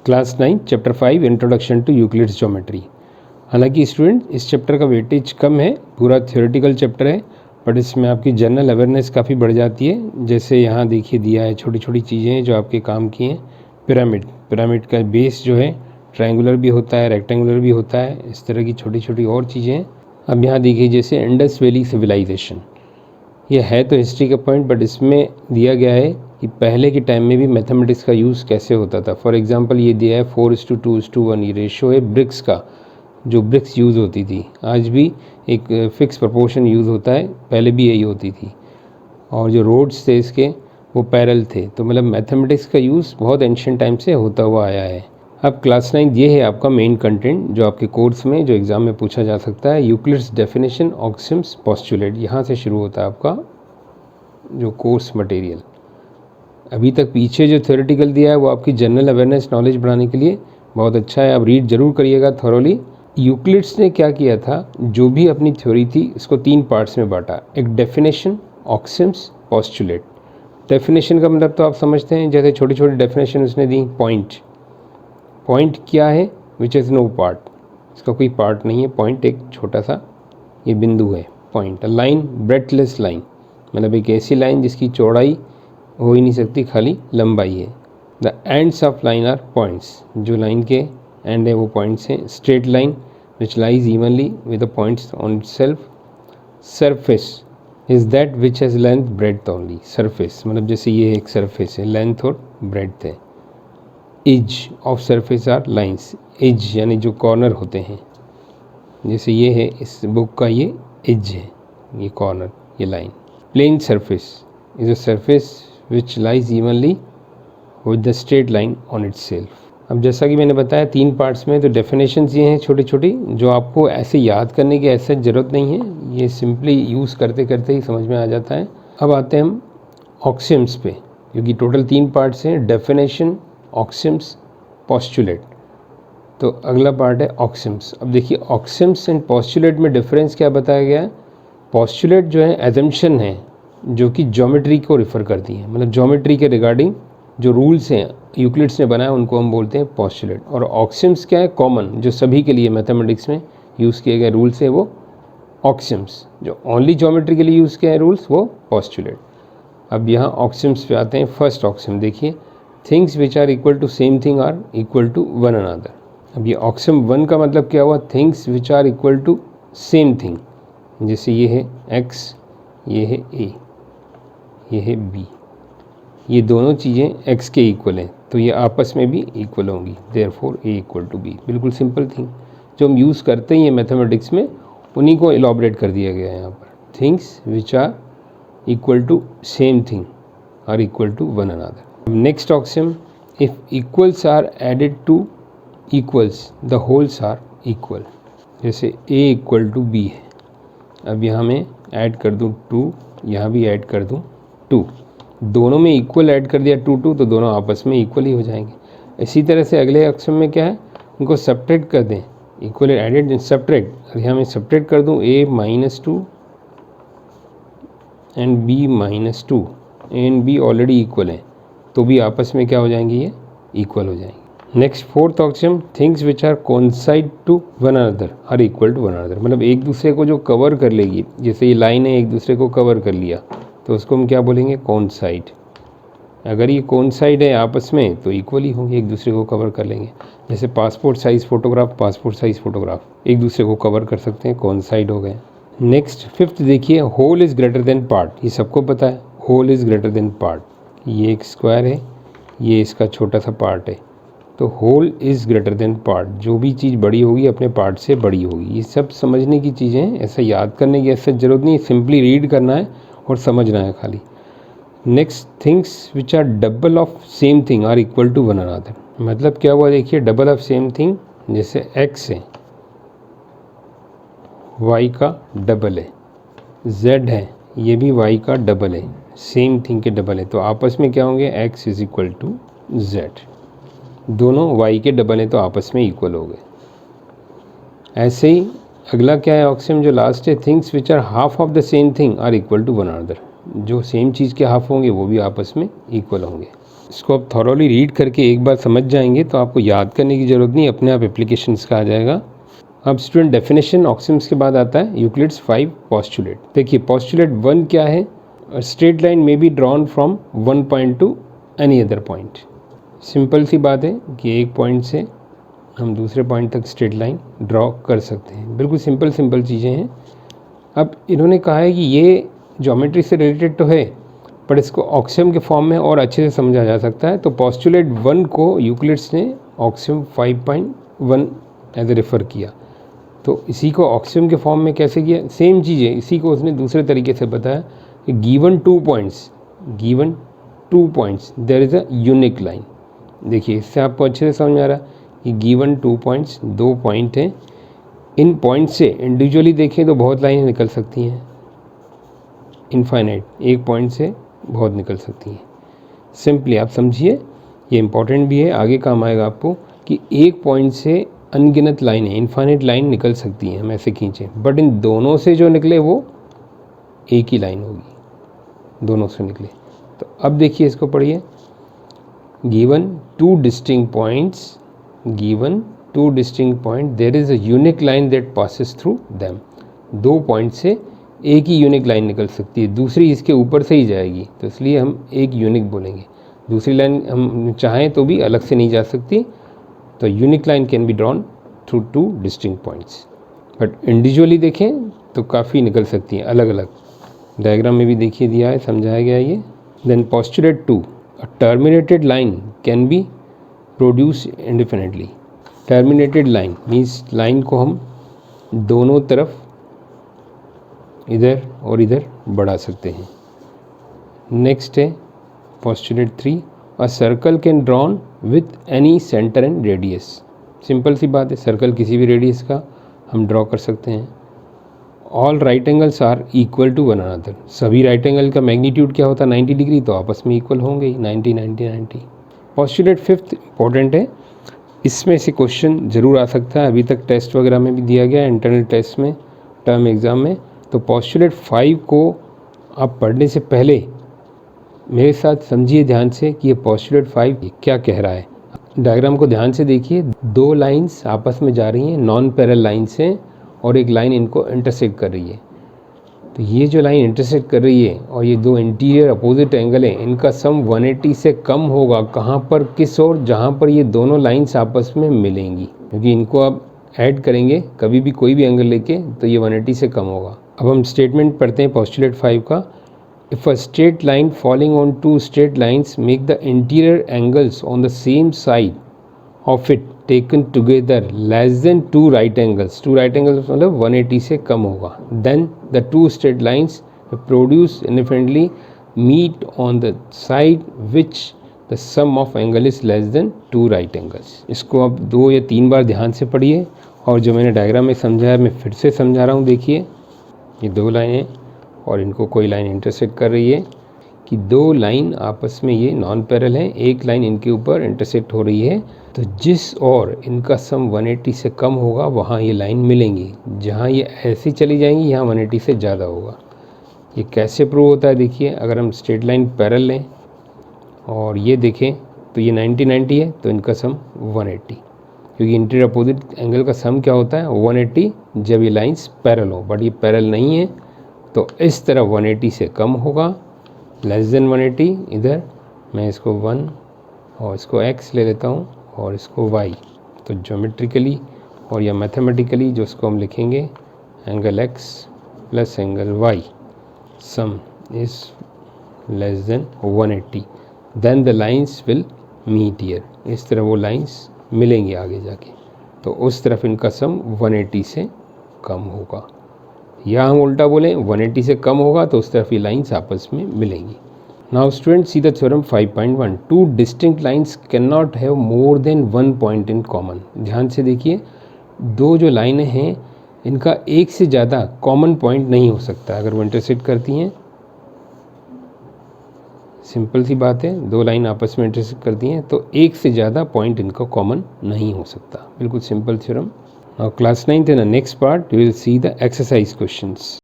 Class 9 chapter 5 introduction to Euclid's geometry. हालांकि student इस chapter का वेटेज कम है, पूरा थ्योरेटिकल चैप्टर है, बट इसमें आपकी जनरल अवेयरनेस काफ़ी बढ़ जाती है। जैसे यहाँ देखिए दिया है छोटी छोटी चीज़ें जो आपके काम की हैं। पिरामिड का बेस जो है ट्रायंगुलर भी होता है, रेक्टेंगुलर भी होता है, इस तरह की छोटी छोटी और चीज़ें हैं। अब यहाँ देखिए जैसे इंडस वैली सिविलाइजेशन, ये है तो हिस्ट्री का पॉइंट, बट इसमें दिया गया है कि पहले के टाइम में भी मैथमेटिक्स का यूज़ कैसे होता था। फॉर एग्जांपल ये दिया है 4:2:1, ये रेशो है ब्रिक्स का, जो ब्रिक्स यूज़ होती थी। आज भी एक फिक्स प्रोपोर्शन यूज़ होता है, पहले भी यही होती थी। और जो रोड्स थे इसके वो पैरल थे। तो मतलब मैथमेटिक्स का यूज़ बहुत एंशिएंट टाइम से होता हुआ आया है। अब क्लास 9 ये है आपका मेन कंटेंट जो आपके कोर्स में जो एग्ज़ाम में पूछा जा सकता है। यूक्लिड्स डेफिनेशन, ऑक्सिम्स, पोस्टुलेट, यहाँ से शुरू होता है आपका जो कोर्स मटेरियल। अभी तक पीछे जो थ्योरेटिकल दिया है वो आपकी जनरल अवेयरनेस नॉलेज बढ़ाने के लिए बहुत अच्छा है। आप रीड जरूर करिएगा थॉरोली। यूक्लिड्स ने क्या किया था, जो भी अपनी थ्योरी थी इसको 3 पार्ट्स में बांटा। एक डेफिनेशन, ऑक्सिम्स, पोस्टुलेट। डेफिनेशन का मतलब तो आप समझते हैं, जैसे छोटी छोटी डेफिनेशन उसने दी। पॉइंट क्या है, विच इज़ नो पार्ट, इसका कोई पार्ट नहीं है। पॉइंट एक छोटा सा ये बिंदु है पॉइंट। लाइन, ब्रेडथलेस लाइन, मतलब एक ऐसी लाइन जिसकी चौड़ाई हो ही नहीं सकती, खाली लंबाई है। The ends of line are points, जो लाइन के एंड है वो पॉइंट्स हैं। Straight line which lies evenly with the points on self. Surface is that which has length breadth only. Surface मतलब जैसे ये एक सरफेस है, लेंथ और ब्रेड्थ है। Edge of surface are lines, edge यानी जो कॉर्नर होते हैं, जैसे ये है इस बुक का, ये एज है, ये कॉर्नर, ये line. Plane surface is a surface which lies evenly with the straight line on its self. अब जैसा कि मैंने बताया 3 पार्ट्स में, तो डेफिनेशंस ये हैं छोटी छोटी, जो आपको ऐसे याद करने की ऐसे ज़रूरत नहीं है, ये सिंपली यूज़ करते करते ही समझ में आ जाता है। अब आते हैं हम ऑक्सिम्स पे, क्योंकि टोटल 3 पार्ट्स हैं, डेफिनेशन, ऑक्सिम्स, पोस्टुलेट। तो अगला पार्ट है ऑक्सिम्स। अब देखिए ऑक्सिम्स एंड पोस्टुलेट में डिफरेंस क्या बताया गया है। पोस्टुलेट जो है एजम्पशन है, जो कि ज्योमेट्री को रिफ़र करती है, मतलब ज्योमेट्री के रिगार्डिंग जो रूल्स हैं यूक्लिड्स ने बनाया उनको हम बोलते हैं पोस्टुलेट। और ऑक्सिम्स क्या है, कॉमन, जो सभी के लिए मैथमेटिक्स में यूज़ किए गए रूल्स हैं वो ऑक्सिम्स। जो ओनली ज्योमेट्री के लिए यूज़ किए हैं रूल्स वो पोस्टुलेट। अब यहाँ ऑक्सिम्स पे आते हैं। फर्स्ट ऑक्सिम देखिए, things which are equal to same thing are equal to one another. अब ये ऑक्सिम 1 का मतलब क्या हुआ, things which are equal to same thing. जैसे ये है x, ये है a, ये है b, ये दोनों चीज़ें x के इक्वल हैं, तो ये आपस में भी इक्वल होंगी। Therefore a equal to b। बिल्कुल सिंपल थिंग जो हम यूज़ करते हैं मैथमेटिक्स में, उन्हीं को एलॉबरेट कर दिया गया है यहाँ पर। Things which are equal to same thing are equal to one another. Next axiom, if equals are added to equals the wholes are equal. जैसे a इक्वल टू b है, अब यहाँ मैं ऐड कर दूँ 2, यहाँ भी ऐड कर दूँ 2, दोनों में इक्वल ऐड कर दिया 2 2, तो दोनों आपस में इक्वल ही हो जाएंगे। इसी तरह से अगले ऑक्सिम में क्या है, उनको सब्ट्रैक्ट कर दें, इक्वल एडेड सब्ट्रैक्ट। यहाँ मैं सब्ट्रैक्ट कर दूँ a -2 and b -2, a and b already equal है, तो भी आपस में क्या हो जाएंगे, ये इक्वल हो जाएंगे। Next fourth axiom, things which are coincide to one another are equal to one another. मतलब एक दूसरे को जो कवर कर लेगी, जैसे ये लाइन है एक दूसरे को कवर कर लिया, तो उसको हम क्या बोलेंगे, कोइंसाइड। अगर ये कोइंसाइड है आपस में तो इक्वल ही होंगे, एक दूसरे को कवर कर लेंगे। जैसे पासपोर्ट साइज़ फ़ोटोग्राफ एक दूसरे को कवर कर सकते हैं, कोइंसाइड हो गए। नेक्स्ट फिफ्थ देखिए, whole is greater than part. ये सबको पता है, whole is greater than part. ये एक स्क्वायर है, ये इसका छोटा सा पार्ट है, तो whole is greater than part. जो भी चीज़ बड़ी होगी अपने पार्ट से बड़ी होगी। ये सब समझने की चीज़ें हैं, ऐसा याद करने की ऐसा ज़रूरत नहीं है, सिंपली रीड करना है और समझना है खाली। Next, things which are double of same thing are equal to one another. मतलब क्या हुआ देखिए, डबल ऑफ सेम थिंग, जैसे x है, y का डबल है, z है, ये भी y का डबल है, सेम थिंग के डबल है, तो आपस में क्या होंगे, x is equal to z। दोनों y के डबल हैं तो आपस में इक्वल हो गए। ऐसे ही अगला क्या है ऑक्सिम जो लास्ट है, things which are half of the same thing are equal to one another. जो सेम चीज़ के हाफ होंगे वो भी आपस में इक्वल होंगे। इसको आप थॉरोली रीड करके एक बार समझ जाएंगे तो आपको याद करने की ज़रूरत नहीं, अपने आप एप्लीकेशंस का आ जाएगा। अब स्टूडेंट डेफिनेशन ऑक्सिम्स के बाद आता है यूक्लिड्स 5 पोस्टुलेट। देखिए पोस्टुलेट 1 क्या है, स्ट्रेट लाइन में be drawn from one point to any other point. Simple सी बात है कि एक पॉइंट से हम दूसरे पॉइंट तक स्ट्रेट लाइन ड्रॉ कर सकते हैं, बिल्कुल सिंपल चीज़ें हैं। अब इन्होंने कहा है कि ये ज्योमेट्री से रिलेटेड तो है पर इसको ऑक्सियम के फॉर्म में और अच्छे से समझा जा सकता है। तो पोस्टुलेट 1 को यूक्लिड्स ने ऑक्सियम 5.1 एज ए रेफ़र किया। तो इसी को ऑक्सियम के फॉर्म में कैसे किया, सेम चीज़ है, इसी को उसने दूसरे तरीके से बताया कि given two points there is a unique line. देखिए इससे आपको अच्छे से समझ में आ रहा है कि गिवन 2 पॉइंट्स, 2 पॉइंट हैं, इन पॉइंट से इंडिविजुअली देखें तो बहुत लाइनें निकल सकती हैं, इनफाइनाइट, एक पॉइंट से बहुत निकल सकती हैं। सिंपली आप समझिए, ये इंपॉर्टेंट भी है, आगे काम आएगा आपको, कि एक पॉइंट से अनगिनत लाइनें, इनफाइनाइट लाइन निकल सकती हैं हम ऐसे खींचें, बट इन दोनों से जो निकले वो एक ही लाइन होगी, दोनों से निकले। तो अब देखिए इसको पढ़िए, given two distinct point there is a unique line that passes through them. दो पॉइंट से एक ही यूनिक लाइन निकल सकती है, दूसरी इसके ऊपर से ही जाएगी, तो इसलिए हम एक यूनिक बोलेंगे। दूसरी लाइन हम चाहें तो भी अलग से नहीं जा सकती, तो unique line can be drawn through two distinct points. But individually देखें तो काफ़ी निकल सकती हैं अलग अलग। डायग्राम में भी देखिए दिया है, समझाया गया है ये। Then postulate 2, a terminated line can be produce indefinitely. Terminated line means line को हम दोनों तरफ इधर और इधर बढ़ा सकते हैं। नेक्स्ट है postulate 3, a circle can drawn with any centre and radius. Simple सी बात है, सर्कल किसी भी रेडियस का हम ड्रॉ कर सकते हैं। All right angles are equal to one another. सभी राइट एंगल का मैग्नीट्यूड क्या होता है, 90 डिग्री, तो आपस में इक्वल होंगे ही, 90 90 90। पोस्टुलेट 5 इंपॉर्टेंट है, इसमें से क्वेश्चन ज़रूर आ सकता है, अभी तक टेस्ट वगैरह में भी दिया गया है, इंटरनल टेस्ट में, टर्म एग्ज़ाम में। तो पोस्टुलेट 5 को आप पढ़ने से पहले मेरे साथ समझिए ध्यान से कि ये पोस्टुलेट 5 क्या कह रहा है। डायग्राम को ध्यान से देखिए, दो लाइंस आपस में जा रही हैं, नॉन पैरेलल लाइंस हैं, और एक लाइन इनको इंटरसेक्ट कर रही है। तो ये जो लाइन इंटरसेक्ट कर रही है और ये दो इंटीरियर अपोजिट एंगल हैं, इनका सम 180 से कम होगा। कहाँ पर, किस ओर, जहाँ पर ये दोनों लाइंस आपस में मिलेंगी, क्योंकि इनको आप ऐड करेंगे कभी भी कोई भी एंगल लेके तो ये 180 से कम होगा। अब हम स्टेटमेंट पढ़ते हैं पोस्टुलेट 5 का। If a straight line falling on two straight lines make the interior angles on the same side of it taken together less than two right angles. Two right angles मतलब 180 से कम होगा। Then the two straight lines produce indifferently meet on the side which the sum of angle is less than two right angles. इसको आप 2 या 3 बार ध्यान से पढ़िए, और जो मैंने डायग्राम में समझाया मैं फिर से समझा रहा हूँ। देखिए ये दो लाइनें और इनको कोई लाइन इंटरसेक्ट कर रही है, कि दो लाइन आपस में ये नॉन पैरेलल हैं, एक लाइन इनके ऊपर इंटरसेक्ट हो रही है, तो जिस और इनका सम 180 से कम होगा वहाँ ये लाइन मिलेंगी। जहाँ ये ऐसी चली जाएंगी यहाँ 180 से ज़्यादा होगा। ये कैसे प्रूव होता है, देखिए अगर हम स्ट्रेट लाइन पैरेलल लें और ये देखें तो ये 90 90 है, तो इनका सम 180, क्योंकि इंटीरियर अपोजिट एंगल का सम क्या होता है 180 जब ये लाइंस पैरेलल हो। बट ये पैरेलल नहीं है, तो इस तरह 180 से कम होगा, लेस देन 180। इधर मैं इसको 1 और इसको x ले लेता हूँ और इसको y। तो ज्योमेट्रिकली और या मैथमेटिकली जो इसको हम लिखेंगे angle x plus angle y sum is less than 180, then the lines will meet here. इस तरह वो लाइंस मिलेंगे आगे जाके, तो उस तरफ इनका सम 180 से कम होगा। या हम उल्टा बोलें 180 से कम होगा तो उस तरफ ये लाइंस आपस में मिलेंगी। Now student see the theorem 5.1, two distinct lines can not have more than one point in common. ध्यान से देखिए, दो जो लाइनें हैं इनका एक से ज़्यादा कॉमन पॉइंट नहीं हो सकता अगर वो इंटरसेक्ट करती हैं। सिंपल सी बात है, दो लाइन आपस में इंटरसेक्ट करती हैं तो एक से ज़्यादा पॉइंट इनका कॉमन नहीं हो सकता। बिल्कुल simple theorem. Now class 9th in the next part we will see the exercise questions.